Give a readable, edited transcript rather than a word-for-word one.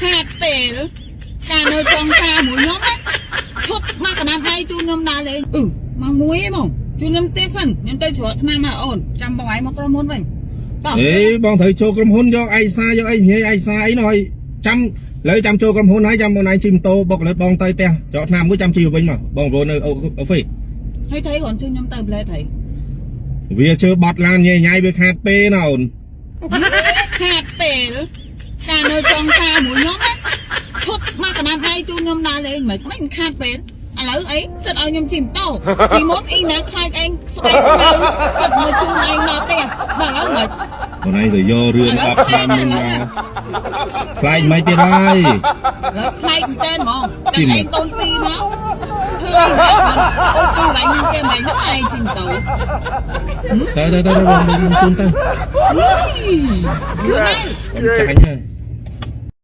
ខាតពេលការនៅចុងការមួយខ្ញុំណាឈប់មកកណ្ដាលដៃជូនខ្ញុំដើរលេងមកមួយឯងមកជូនខ្ញុំទេសិនខ្ញុំទៅច្រកឆ្នាំមកអូនចាំបងឯងមកក្រុមហ៊ុនវិញតោះអេបងត្រូវចូលក្រុមហ៊ុនយកឯកសារយកអីញ៉ៃឯកសារអីនោះហើយចាំលើចាំចូលក្រុមហ៊ុនហើយចាំបងឯងជិះម៉ូតូបុកលើបងទៅផ្ទះចកឆ្នាំមួយចាំជិះវិញមកបងប្អូននៅអូហ្វេហើយថៃគាត់ជូនខ្ញុំទៅប្លែថៃវាជើបត់ឡានញ៉ៃវាខាតពេលណាអូនខាតពេលការនៅចុងការមួយខ្ញុំណាឈប់មកកណ្ដាលដៃជូនខ្ញុំដើរលេងមិនខាតពេលឥឡូវអីសិតឲ្យខ្ញុំជិះម៉ូតូពីមុនអីណាខ្លាចឯងស្បែកខ្មៅសិតមកជូនឯងមកផ្ទះដល់ឥឡូវមិនបងឯងទៅយករឿង10ឆ្នាំមុនមកខ្លាចមិនទៀតហើយខ្លាចមែនហ្មងតែឯងកូនពីរមកធ្វើអីអូនពីរវិញគេមិនហ្នឹងឯងជិះម៉ូតូទៅបងជូនទៅយូរណាស់ចាញ់ហើយ